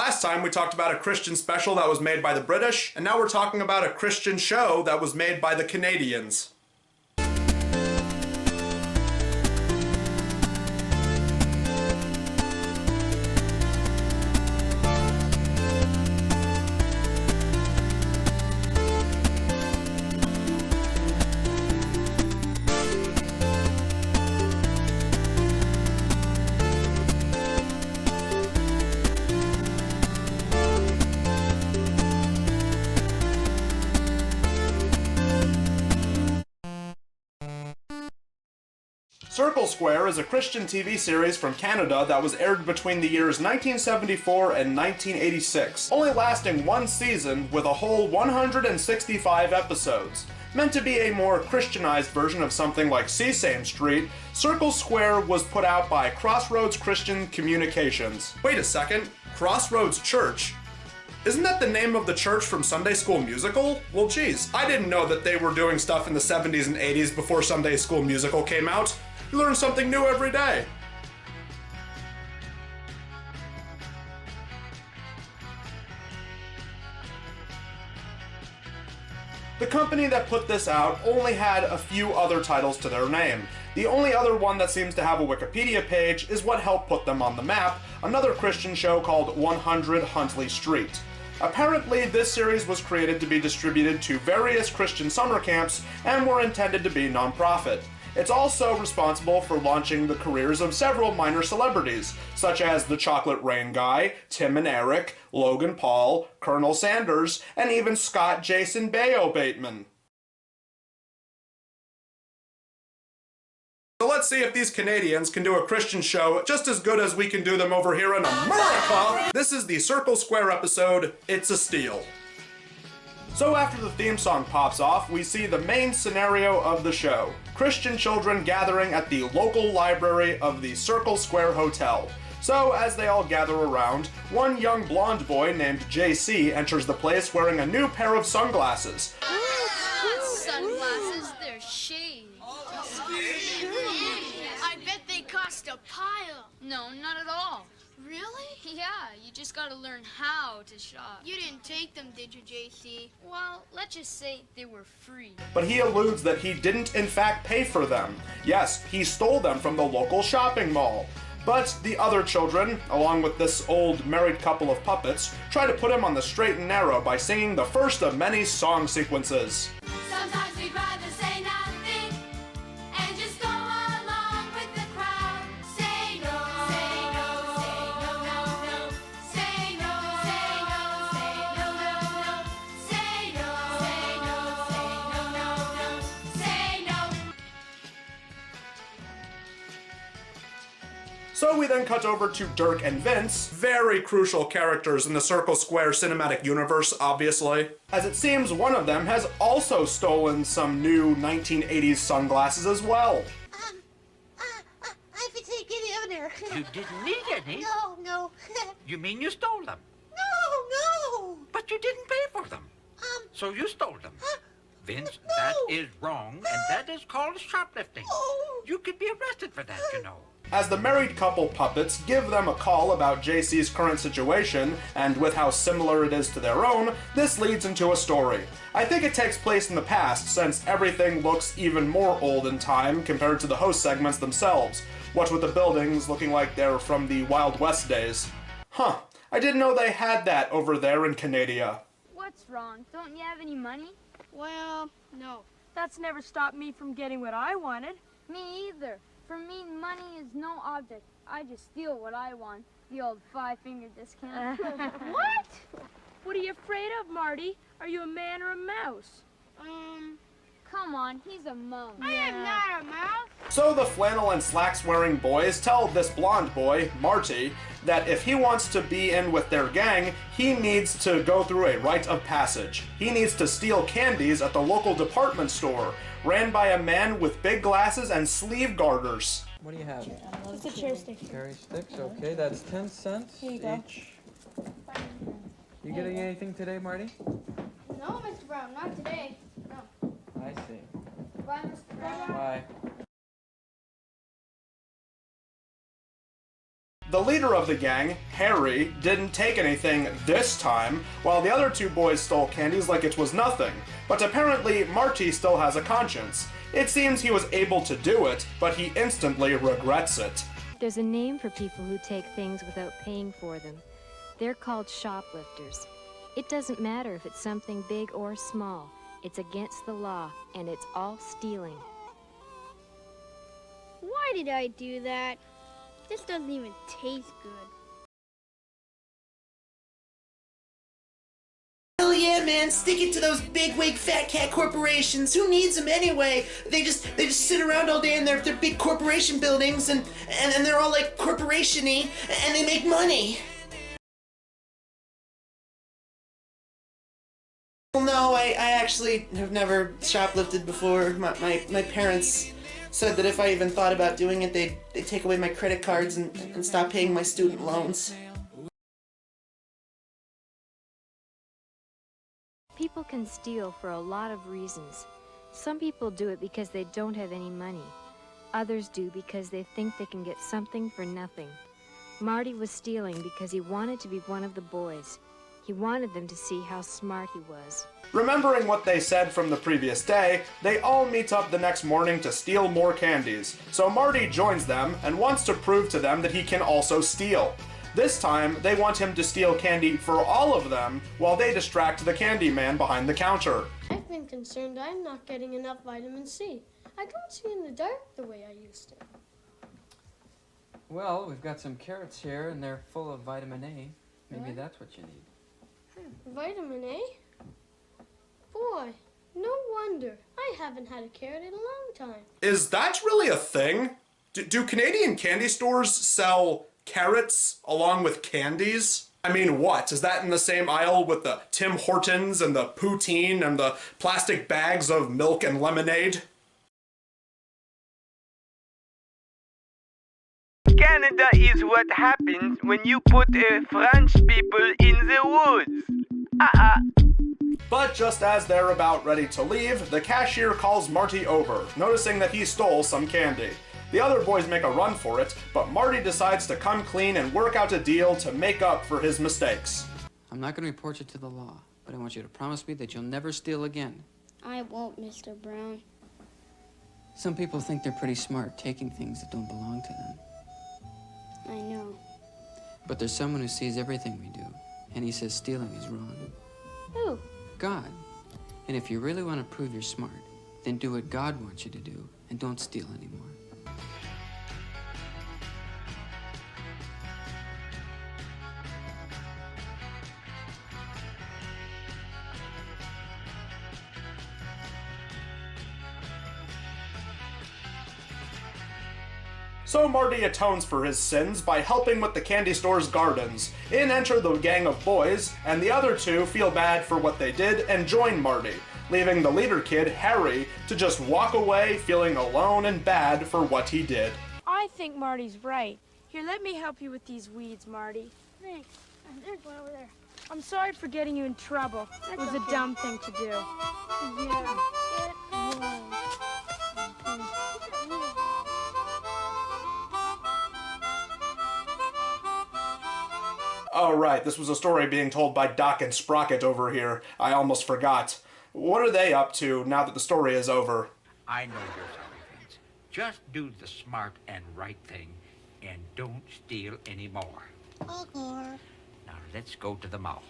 Last time we talked about a Christian special that was made by the British, and now we're talking about a Christian show that was made by the Canadians. Circle Square is a Christian TV series from Canada that was aired between the years 1974 and 1986, only lasting one season with a whole 165 episodes. Meant to be a more Christianized version of something like Sesame Street, Circle Square was put out by Crossroads Christian Communications. Wait a second, Crossroads Church? Isn't that the name of the church from Sunday School Musical? Well, geez, I didn't know that they were doing stuff in the 70s and 80s before Sunday School Musical came out. You learn something new every day. The company that put this out only had a few other titles to their name. The only other one that seems to have a Wikipedia page is what helped put them on the map, another Christian show called 100 Huntley Street. Apparently, this series was created to be distributed to various Christian summer camps and were intended to be non-profit. It's also responsible for launching the careers of several minor celebrities, such as the Chocolate Rain Guy, Tim and Eric, Logan Paul, Colonel Sanders, and even Scott Jason Baio Bateman. So let's see if these Canadians can do a Christian show just as good as we can do them over here in America. This is the Circle Square episode, It's a Steal. So after the theme song pops off, we see the main scenario of the show. Christian children gathering at the local library of the Circle Square Hotel. So as they all gather around, one young blonde boy named JC enters the place wearing a new pair of sunglasses. Sunglasses, they're shades. I bet they cost a pile. No, not at all. Really? Yeah, you just gotta learn how to shop. You didn't take them, did you, JC? Well, let's just say they were free. But he alludes that he didn't in fact pay for them. Yes, he stole them from the local shopping mall. But the other children, along with this old married couple of puppets, try to put him on the straight and narrow by singing the first of many song sequences. Sometimes we'd rather say nothing and just go along with the crowd. Say no, say no, say no, no, no. Say no, say no, say no, no, no. Say no, say no, say no, no, no. Say no. So we then cut over to Dirk and Vince, very crucial characters in the Circle Square cinematic universe, obviously, as it seems one of them has also stolen some new 1980s sunglasses as well. I have to take any of there. You didn't need any? No. You mean you stole them? No. But you didn't pay for them. So you stole them. Vince, that is wrong, and that is called shoplifting. Oh. You could be arrested for that, you know. As the married couple puppets give them a call about JC's current situation, and with how similar it is to their own, this leads into a story. I think it takes place in the past, since everything looks even more old in time compared to the host segments themselves, what with the buildings looking like they're from the Wild West days. Huh, I didn't know they had that over there in Canada. What's wrong? Don't you have any money? Well, no. That's never stopped me from getting what I wanted. Me either. For me, money is no object. I just steal what I want. The old five-finger discount. What? What are you afraid of, Marty? Are you a man or a mouse? Come on, he's a mouse. I am not a mouse. So the flannel and slacks wearing boys tell this blonde boy, Marty, that if he wants to be in with their gang, he needs to go through a rite of passage. He needs to steal candies at the local department store, ran by a man with big glasses and sleeve garters. What do you have? It's a cherry stick. Cherry sticks, okay, that's 10 cents Here you go. each. You getting anything today, Marty? No, Mr. Brown, not today. No. I see. Bye, Mr. Brown. Bye. The leader of the gang, Harry, didn't take anything this time, while the other two boys stole candies like it was nothing. But apparently, Marty still has a conscience. It seems he was able to do it, but he instantly regrets it. There's a name for people who take things without paying for them. They're called shoplifters. It doesn't matter if it's something big or small. It's against the law, and it's all stealing. Why did I do that? This doesn't even taste good. Hell yeah, man! Stick it to those bigwig fat cat corporations. Who needs them anyway? They just sit around all day in their big corporation buildings and they're all like corporation-y and they make money. Well, no, I actually have never shoplifted before. My parents said that if I even thought about doing it, they'd take away my credit cards and stop paying my student loans. People can steal for a lot of reasons. Some people do it because they don't have any money. Others do because they think they can get something for nothing. Marty was stealing because he wanted to be one of the boys. He wanted them to see how smart he was. Remembering what they said from the previous day, they all meet up the next morning to steal more candies. So Marty joins them and wants to prove to them that he can also steal. This time, they want him to steal candy for all of them while they distract the candy man behind the counter. I've been concerned I'm not getting enough vitamin C. I don't see in the dark the way I used to. Well, we've got some carrots here, and they're full of vitamin A. Maybe that's what you need. Vitamin A? Boy, no wonder. I haven't had a carrot in a long time. Is that really a thing? Do Canadian candy stores sell carrots along with candies? I mean, what? Is that in the same aisle with the Tim Hortons and the poutine and the plastic bags of milk and lemonade? Canada is what happens when you put French people in the woods. But just as they're about ready to leave, the cashier calls Marty over, noticing that he stole some candy. The other boys make a run for it, but Marty decides to come clean and work out a deal to make up for his mistakes. I'm not going to report you to the law, but I want you to promise me that you'll never steal again. I won't, Mr. Brown. Some people think they're pretty smart, taking things that don't belong to them. I know. But there's someone who sees everything we do, and he says stealing is wrong. Who? God. And if you really want to prove you're smart, then do what God wants you to do, and don't steal anymore. So Marty atones for his sins by helping with the candy store's gardens. In enter the gang of boys, and the other two feel bad for what they did and join Marty, leaving the leader kid, Harry, to just walk away feeling alone and bad for what he did. I think Marty's right. Here, let me help you with these weeds, Marty. Thanks. There's one over there. I'm sorry for getting you in trouble. It was a dumb thing to do. Yeah, it was. Oh right, this was a story being told by Doc and Sprocket over here. I almost forgot. What are they up to now that the story is over? I know you're sorry, Vince. Just do the smart and right thing and don't steal anymore. Okay. Now let's go to the mall.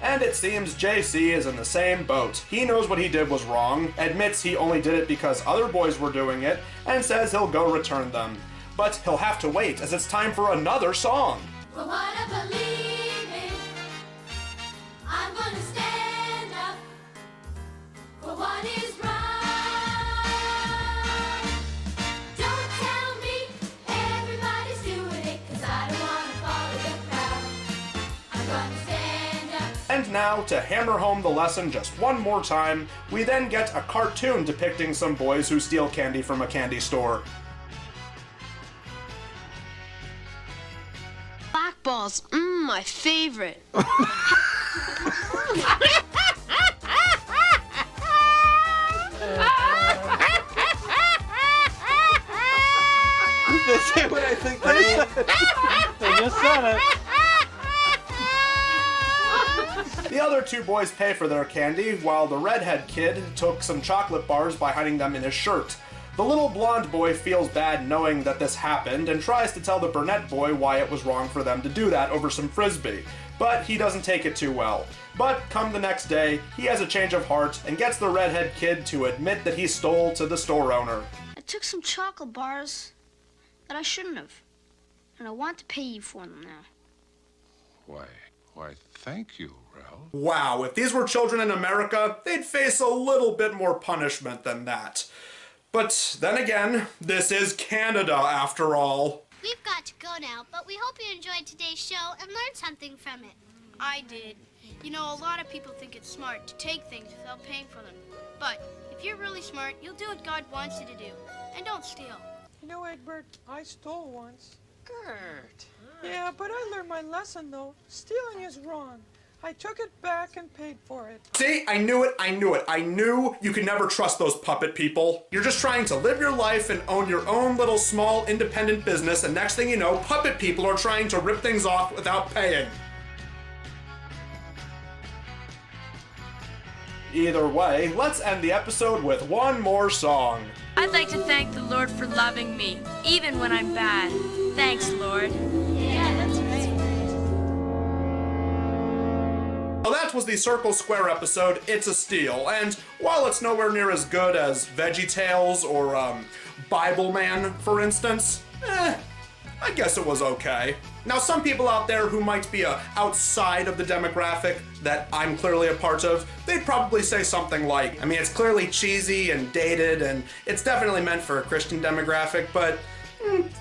And it seems JC is in the same boat. He knows what he did was wrong, admits he only did it because other boys were doing it, and says he'll go return them. But he'll have to wait as it's time for another song. For what I believe in, I'm gonna stand up for what is right. Don't tell me everybody's doing it, 'cause I don't wanna follow the crowd. I'm gonna stand up. And now, to hammer home the lesson just one more time, we then get a cartoon depicting some boys who steal candy from a candy store. Blackballs, my favorite. This say what I think they said. They just said it. The other two boys pay for their candy, while the redhead kid took some chocolate bars by hiding them in his shirt. The little blonde boy feels bad knowing that this happened and tries to tell the brunette boy why it was wrong for them to do that over some frisbee, but he doesn't take it too well. But come the next day, he has a change of heart and gets the redhead kid to admit that he stole to the store owner. I took some chocolate bars that I shouldn't have, and I want to pay you for them now. Why, thank you, Ralph. Wow, if these were children in America, they'd face a little bit more punishment than that. But then again, this is Canada after all. We've got to go now, but we hope you enjoyed today's show and learned something from it. I did. You know, a lot of people think it's smart to take things without paying for them. But if you're really smart, you'll do what God wants you to do. And don't steal. You know, Egbert, I stole once. Gert. Yeah, but I learned my lesson, though. Stealing is wrong. I took it back and paid for it. See, I knew it. I knew you could never trust those puppet people. You're just trying to live your life and own your own little small independent business, and next thing you know, puppet people are trying to rip things off without paying. Either way, let's end the episode with one more song. I'd like to thank the Lord for loving me, even when I'm bad. Thanks, Lord. Yeah, that's right. Well, that was the Circle Square episode, It's a Steal, and while it's nowhere near as good as VeggieTales or Bible Man, for instance, I guess it was okay. Now, some people out there who might be outside of the demographic that I'm clearly a part of, they'd probably say something like, I mean, it's clearly cheesy and dated, and it's definitely meant for a Christian demographic, but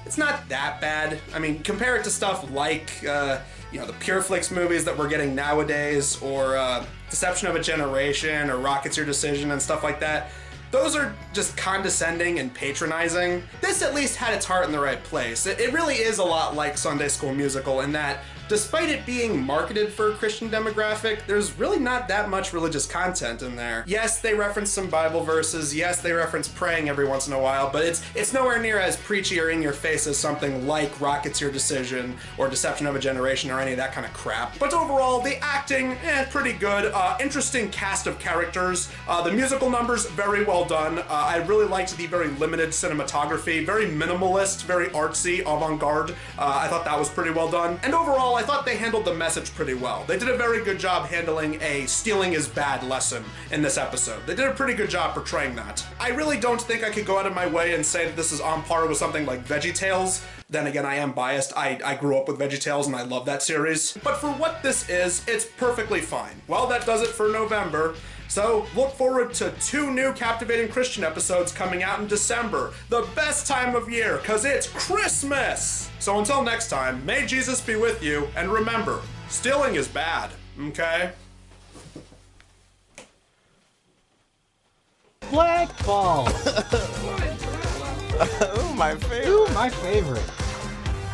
it's not that bad. I mean, compare it to stuff like, the PureFlix movies that we're getting nowadays, or Deception of a Generation, or Rocket's Your Decision, and stuff like that. Those are just condescending and patronizing. This at least had its heart in the right place. It really is a lot like Sunday School Musical in that, despite it being marketed for a Christian demographic, there's really not that much religious content in there. Yes, they reference some Bible verses, yes, they reference praying every once in a while, but it's nowhere near as preachy or in your face as something like Rocket's Your Decision, or Deception of a Generation, or any of that kind of crap. But overall, the acting, pretty good. Interesting cast of characters. The musical numbers, very well done. I really liked the very limited cinematography, very minimalist, very artsy, avant-garde. I thought that was pretty well done. And overall, I thought they handled the message pretty well. They did a very good job handling a stealing is bad lesson in this episode. They did a pretty good job portraying that. I really don't think I could go out of my way and say that this is on par with something like VeggieTales. Then again, I am biased. I grew up with VeggieTales and I love that series. But for what this is, it's perfectly fine. Well, that does it for November. So look forward to 2 new Captivating Christian episodes coming out in December. The best time of year, because it's Christmas! So until next time, may Jesus be with you, and remember, stealing is bad, okay? Black ball. Ooh, my favorite. Ooh, my favorite.